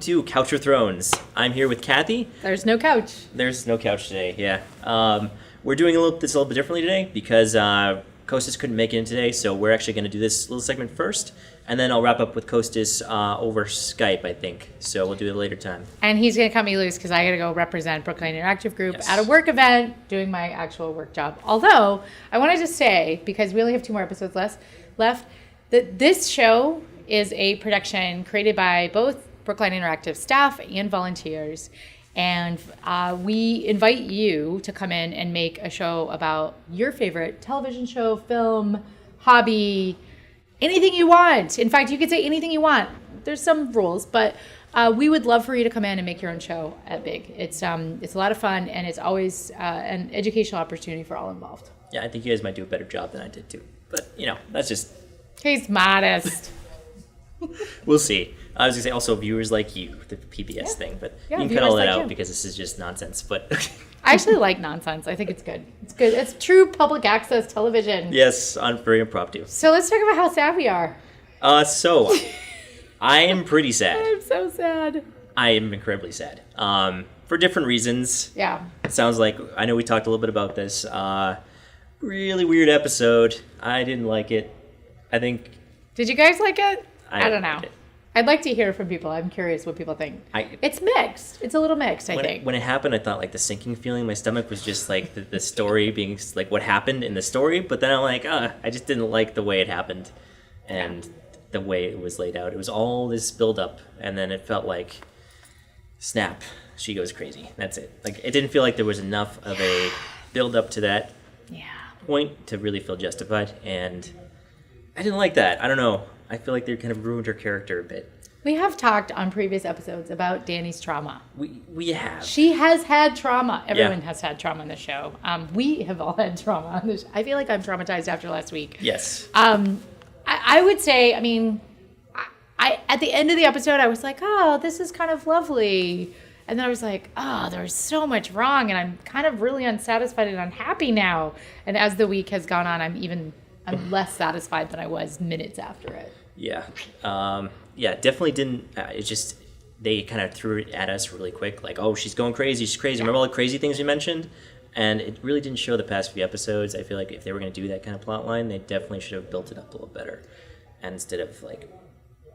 to Couch of Thrones. I'm here with Kathy. There's no couch. There's no couch today, yeah. We're doing this a little bit differently today because Kostas couldn't make it in today, so we're actually going to do this little segment first, and then I'll wrap up with Kostas over Skype, I think. So we'll do it a later time. And he's going to cut me loose because I got to go represent Brookline Interactive Group Yes. at a work event doing my actual work job. Although, I wanted to say, because we only have 2 more episodes left, that this show is a production created by both Brookline Interactive staff and volunteers. And we invite you to come in and make a show about your favorite television show, film, hobby, anything you want. In fact, you could say anything you want. There's some rules, but we would love for you to come in and make your own show at Big. It's a lot of fun, and it's always an educational opportunity for all involved. Yeah, I think you guys might do a better job than I did too. But, that's just... He's modest. We'll see. I was going to say also viewers like you, the PBS thing, but Yeah, you can cut all that viewers like out you. because this is just nonsense. But I actually like nonsense. I think it's good. It's good. It's true public access television. yes, very impromptu. So let's talk about how sad we are. So, I am pretty sad. I'm so sad. I am incredibly sad. For different reasons. Yeah. It sounds like, I know we talked a little bit about this. Really weird episode. I didn't like it. I think... Did you guys like it? I don't didn't know. like it. I'd like to hear from people. I'm curious what people think. It's mixed. It's a little mixed, I think. When it happened, I thought like the sinking feeling in my stomach was just like the story being like what happened in the story. But then I'm like, I just didn't like the way it happened and the way it was laid out. It was all this build up, and then it felt like, snap, she goes crazy. That's it. Like it didn't feel like there was enough of a build up to that point to really feel justified, and I didn't like that. I don't know. I feel like they kind of ruined her character a bit. We have talked on previous episodes about Dany's trauma. We have. She has had trauma. Everyone has had trauma on the show. We have all had trauma on this. I feel like I'm traumatized after last week. Yes. I would say, I mean, I at the end of the episode, I was like, oh, this is kind of lovely. And then I was like, oh, there's so much wrong, and I'm kind of really unsatisfied and unhappy now. And as the week has gone on, I'm less satisfied than I was minutes after it. Yeah. Definitely didn't. It's just they kind of threw it at us really quick, like, oh, she's going crazy, she's crazy. Remember all the crazy things we mentioned? And it really didn't show the past few episodes. I feel like if they were going to do that kind of plot line, they definitely should have built it up a little better. And instead of, like,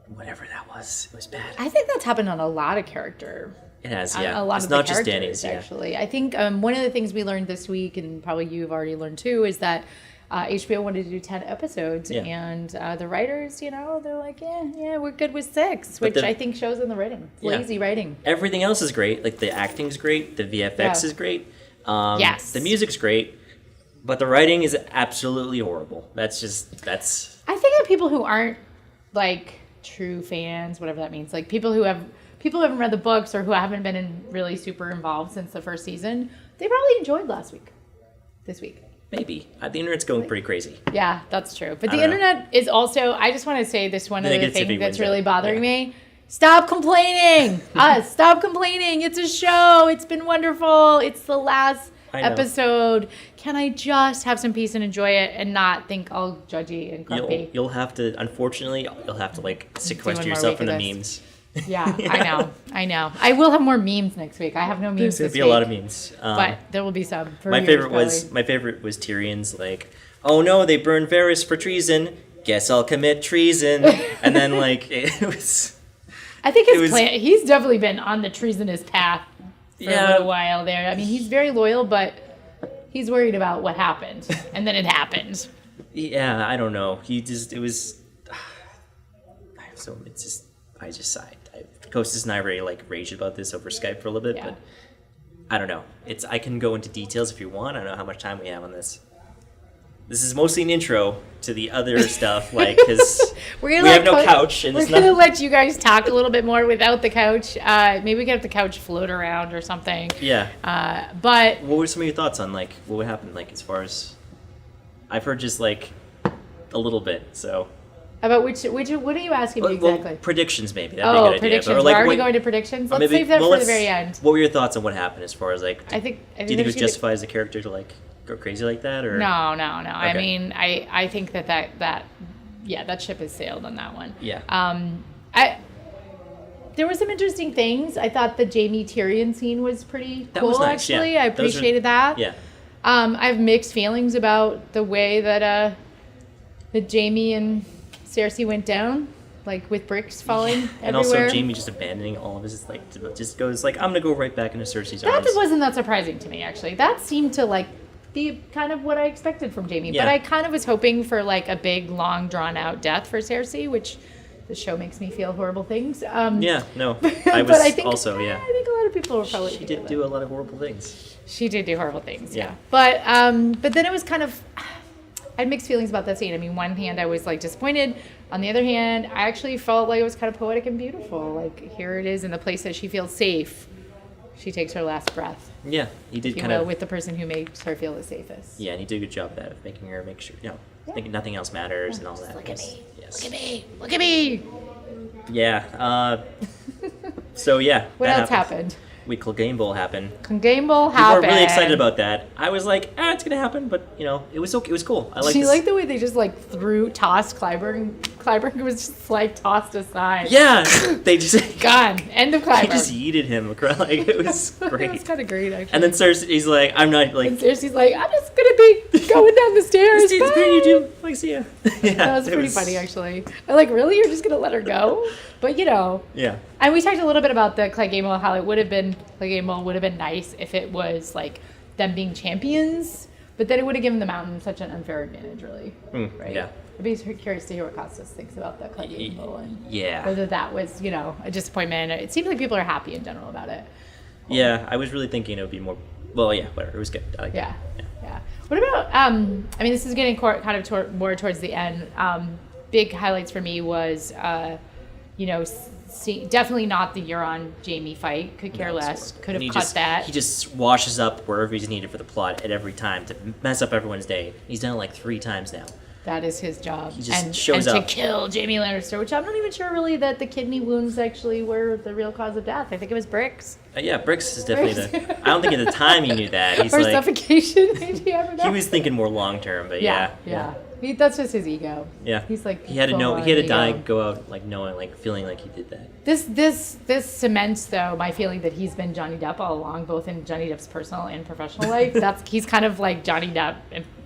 whatever that was, it was bad. I think that's happened on a lot of character. It has, yeah. A lot it's of not the just characters, Dany's, yeah. actually. I think one of the things we learned this week, and probably you've already learned too, is that HBO wanted to do 10 episodes, and the writers, they're like, yeah, we're good with 6, which I think shows in the writing. It's lazy writing. Everything else is great. Like, the acting's great, the VFX is great, yes. the music's great, but the writing is absolutely horrible. That's... I think that people who aren't, like, true fans, whatever that means, like, people who haven't read the books or who haven't been really super involved since the first season, they probably enjoyed this week. Maybe. The internet's going pretty crazy. Yeah, that's true. But the internet is also, I just want to say this one other thing that's really bothering me. Stop complaining. Stop complaining. It's a show. It's been wonderful. It's the last episode. Can I just have some peace and enjoy it and not think all judgy and grumpy? You'll have to, unfortunately, like sequester yourself in the memes. Yeah, I know. I will have more memes next week. I have no memes There's this gonna be week. a lot of memes. But there will be some. My favorite was Tyrion's like, oh no, they burned Varys for treason. Guess I'll commit treason. And then like it was. I think he's definitely been on the treasonous path for a little while there. I mean, he's very loyal, but he's worried about what happened, and then it happened. Yeah, I don't know. I just sighed. Kostas and I already like raged about this over Skype for a little bit, but I don't know. I can go into details if you want. I don't know how much time we have on this. This is mostly an intro to the other stuff, like, because we have no couch. And we're going to let you guys talk a little bit more without the couch. Maybe we can have the couch float around or something. Yeah. But what were some of your thoughts on, like, what would happen, like, as far as... I've heard just, like, a little bit, so... About what are you asking me exactly? Well, predictions, maybe. That'd be a good idea. Predictions. Or like, we're already going to predictions? Let's save that for the very end. What were your thoughts on what happened as far as, like... do you think it was justified as a character to, like, go crazy like that? Or No. Okay. I mean, I think that ship has sailed on that one. Yeah. there were some interesting things. I thought the Jamie Tyrion scene was pretty That cool, was nice, actually. yeah. I Those are- appreciated that. Yeah. I have mixed feelings about the way that Jamie and Cersei went down, like with bricks falling And everywhere. also Jamie just abandoning all of his, like, just goes like, I'm gonna go right back into Cersei's That arms. wasn't that surprising to me, actually. That seemed to like be kind of what I expected from Jamie. Yeah. But I kind of was hoping for like a big, long, drawn out death for Cersei, which the show makes me feel horrible things. Yeah, no. but I was I think, also, yeah. I think a lot of people were probably She thinking did that. do a lot of horrible things. She did do horrible things, Yeah. yeah. But then it was kind of, I had mixed feelings about that scene. I mean, one hand I was like disappointed. On the other hand, I actually felt like it was kind of poetic and beautiful. Like here it is in the place that she feels safe. She takes her last breath, Yeah, he did if you kind will, of. with the person who makes her feel the safest. Yeah, and he did a good job of that, of making her make sure, thinking nothing else matters and all that. Look at me. Yes. Look at me. Look at me. Yeah. So yeah. What that else happened? Game Bowl happened. Game Bowl People happened. are really excited about that. I was like, it's gonna happen, but it was okay. It was cool. I like. Do you like the way they just like tossed Clyburn? Clyburn was just like tossed aside. Yeah, they just Gone. End of he Clyburn. just yeeted him. Like it was It was great. kind of great, actually. And then Cersei's like, I'm not like. And Cersei's like, I'm just gonna be going down the stairs. It's Bye. great, you do. Like, see ya. Yeah, That was it pretty funny, actually. I'm like, really? You're just gonna let her go? But Yeah. and we talked a little bit about the Clay Game Bowl, how it would have been nice if it was like them being champions, but then it would have given the Mountain such an unfair advantage, really. Right? Yeah. I'd be curious to hear what Costas thinks about the Clay Game Bowl and Yeah. whether that was, a disappointment. It seems like people are happy in general about it. Yeah, I was really thinking it would be more. Well, yeah, whatever. It was good. I like Yeah. it. Yeah. What about, I mean, this is getting kind of more towards the end. Big highlights for me was, definitely not the Euron Jamie fight. Could care No, it's less. horrible. Could And have cut that. He just washes up wherever he's needed for the plot at every time to mess up everyone's day. He's done it like 3 times now. That is his job. He just and, shows and up. to kill Jamie Lannister, which I'm not even sure really that the kidney wounds actually were the real cause of death. I think it was bricks. Yeah, Bricks is definitely I don't think at the time he knew that. He's or like suffocation, maybe. I don't know. he was thinking more long term, but yeah. That's just his ego. Yeah. He's like he had to full know. on He had to ego. die, go out like knowing, like feeling like he did that. This cements though my feeling that he's been Johnny Depp all along, both in Johnny Depp's personal and professional life. He's kind of like Johnny Depp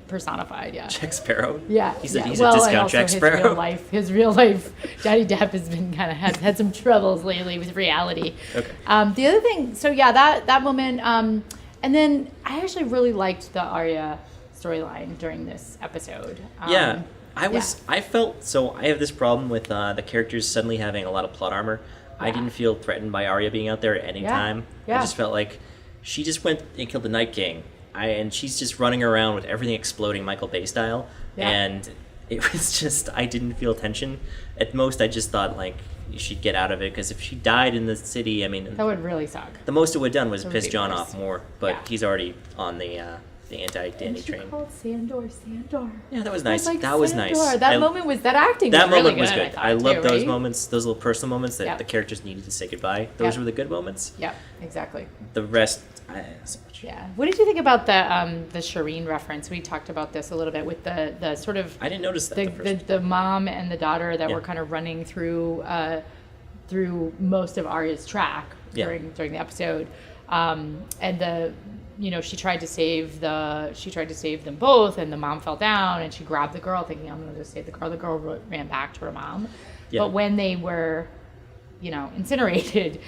personified. Yeah. Jack Sparrow. Yeah, He's a and discount also Jack Sparrow. His real life, Johnny Depp has been kind of had some troubles lately with reality. Okay. The other thing, so yeah, that moment, and then I actually really liked the Arya storyline during this episode. Yeah. I felt so. I have this problem with the characters suddenly having a lot of plot armor. I didn't feel threatened by Arya being out there at any time. Yeah. I just felt like she just went and killed the Night King. And she's just running around with everything exploding Michael Bay style. Yeah. And it was just, I didn't feel tension. At most, I just thought, like, she'd get out of it. Because if she died in the city, I mean, That would really suck. the most it would have done was That would piss be John worse. off more. But Yeah. he's already on the anti-Danny And she train. called Sandor. Yeah, that was I nice. like, that was Sandor. nice. That moment was, that acting That was really moment was good. good. I love thought, those right? moments, those little personal moments that Yep. the characters needed to say goodbye. Those Yep. were the good moments. Yeah, exactly. The rest, so much. Yeah. What did you think about the Shireen reference? We talked about this a little bit with the sort of I didn't notice that the first. the mom and the daughter that Yeah. were kind of running through most of Arya's track Yeah. during the episode, and she tried to save them both, and the mom fell down, and she grabbed the girl, thinking, I'm going to just save the girl. The girl ran back to her mom, Yeah. but when they were incinerated,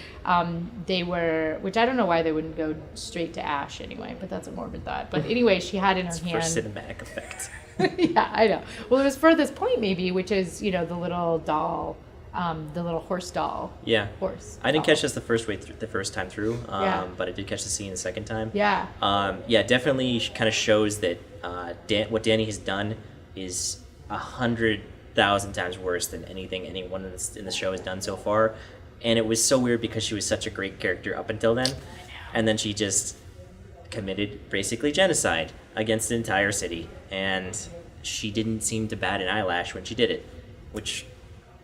they were, which I don't know why they wouldn't go straight to ash anyway, but that's a morbid thought. But anyway, she had in her For hand. cinematic effect. Yeah, I know. Well, it was for this point maybe, which is, the little doll, the little horse doll. Yeah. Horse. I didn't doll. catch this the first time through, Yeah. but I did catch the scene the second time. Yeah. Definitely kind of shows that what Danny has done is 100,000 times worse than anything anyone in the show has done so far. And it was so weird because she was such a great character up until then. And then she just committed basically genocide against the entire city. And she didn't seem to bat an eyelash when she did it, which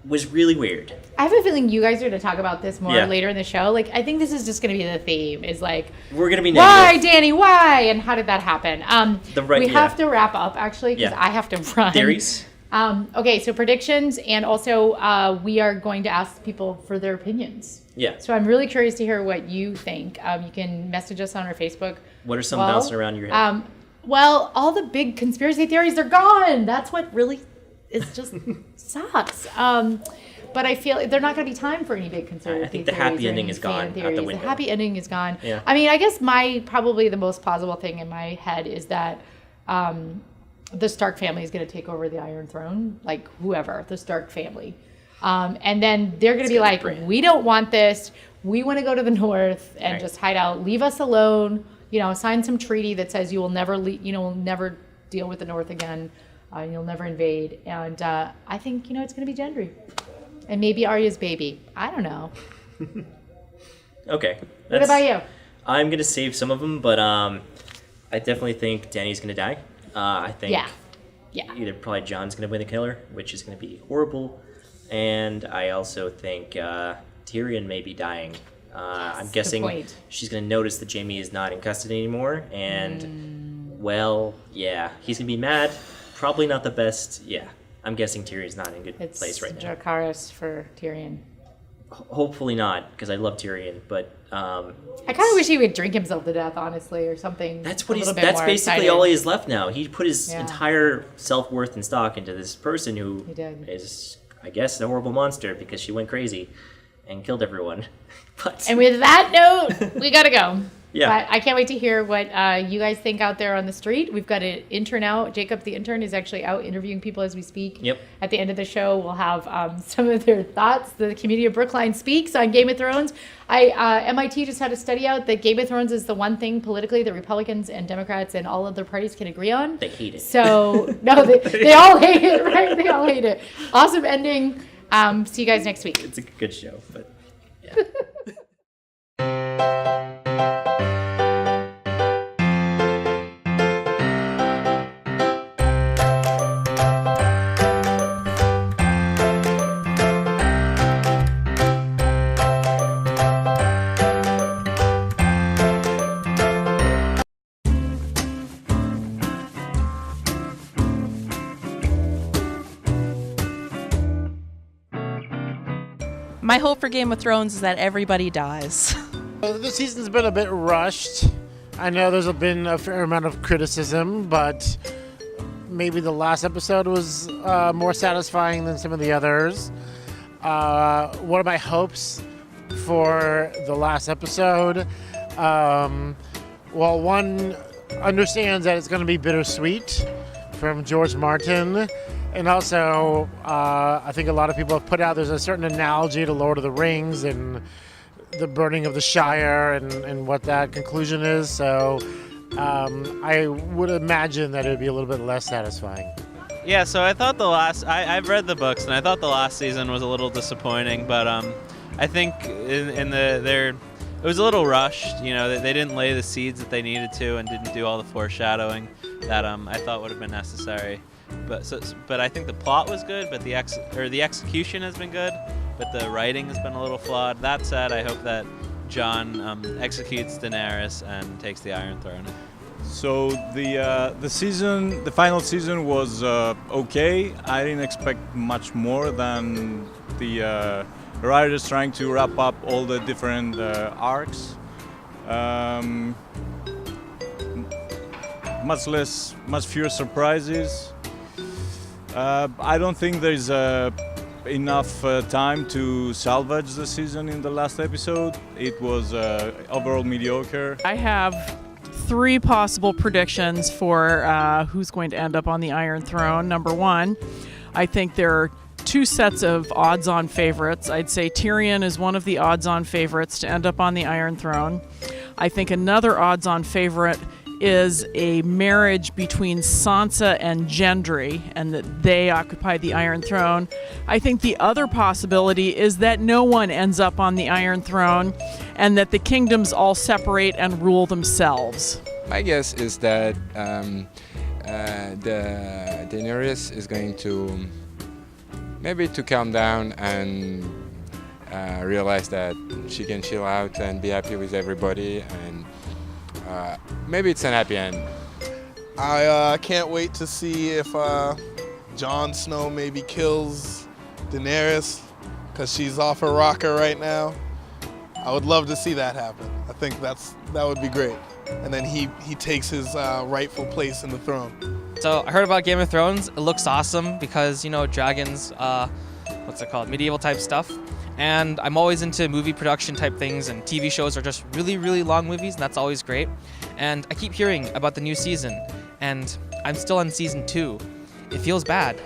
was really weird. I have a feeling you guys are going to talk about this more Yeah. later in the show. Like, I think this is just going to be the theme, is like, We're going to be why, negative. Danny, why? And how did that happen? We have to wrap up, actually, because Yeah. I have to run. Theories? Okay, so predictions, and also we are going to ask people for their opinions. Yeah. So I'm really curious to hear what you think. You can message us on our Facebook. What are some bouncing around your head? Well, all the big conspiracy theories are gone. That's what really is just sucks. But I feel they're not going to be time for any big conspiracy I think the happy ending is gone out the window. The happy ending is gone. Yeah. I mean, I guess probably the most plausible thing in my head is that the Stark family is going to take over the Iron Throne, like whoever, the Stark family. And then they're going to be like, we don't want this. We want to go to the north and just hide out. Leave us alone. Sign some treaty that says you will never never deal with the north again. You'll never invade. And I think, it's going to be Gendry. And maybe Arya's baby. I don't know. Okay. What about you? I'm going to save some of them, but I definitely think Dany's going to die. I think either probably Jon's going to win the killer, which is going to be horrible. And I also think Tyrion may be dying. I'm guessing she's going to notice that Jaime is not in custody anymore. And, he's going to be mad. Probably not the best. Yeah, I'm guessing Tyrion's not in a good place right now. It's Dracarys for Tyrion. Hopefully not, because I love Tyrion. But I kind of wish he would drink himself to death, honestly, or something. That's basically all he has left now. He put his entire self-worth and stock into this person who is, I guess, a horrible monster because she went crazy and killed everyone. And with that note, we gotta go. Yeah. But I can't wait to hear what you guys think out there on the street. We've got an intern out. Jacob, the intern, is actually out interviewing people as we speak. Yep. At the end of the show, we'll have some of their thoughts. The community of Brookline speaks on Game of Thrones. MIT just had a study out that Game of Thrones is the one thing politically that Republicans and Democrats and all other parties can agree on. They hate it. So, no, they all hate it, right? They all hate it. Awesome ending. See you guys next week. It's a good show, but yeah. My hope for Game of Thrones is that everybody dies. The season's been a bit rushed. I know there's been a fair amount of criticism, but maybe the last episode was more satisfying than some of the others. One of my hopes for the last episode, one understands that it's going to be bittersweet from George Martin. And also, I think a lot of people have put out there's a certain analogy to Lord of the Rings and the burning of the Shire and what that conclusion is. So I would imagine that it would be a little bit less satisfying. Yeah, so I thought I've read the books, and I thought the last season was a little disappointing, but I think it was a little rushed. They didn't lay the seeds that they needed to and didn't do all the foreshadowing that I thought would have been necessary. But I think the plot was good, but the execution has been good, but the writing has been a little flawed. That said, I hope that Jon executes Daenerys and takes the Iron Throne. So the final season was okay. I didn't expect much more than the writers trying to wrap up all the different arcs. Much fewer surprises. I don't think there's enough time to salvage the season in the last episode. It was overall mediocre. I have 3 possible predictions for who's going to end up on the Iron Throne. Number 1, I think there are 2 sets of odds-on favorites. I'd say Tyrion is one of the odds-on favorites to end up on the Iron Throne. I think another odds-on favorite is a marriage between Sansa and Gendry, and that they occupy the Iron Throne. I think the other possibility is that no one ends up on the Iron Throne, and that the kingdoms all separate and rule themselves. My guess is that the Daenerys is going to maybe to calm down and realize that she can chill out and be happy with everybody, and maybe it's an happy end. I can't wait to see if Jon Snow maybe kills Daenerys, because she's off her rocker right now. I would love to see that happen. I think that would be great. And then he takes his rightful place in the throne. So I heard about Game of Thrones. It looks awesome because, you know, dragons, what's it called, medieval type stuff. And I'm always into movie production type things, and TV shows are just really, really long movies, and that's always great. And I keep hearing about the new season, and I'm still on season 2. It feels bad.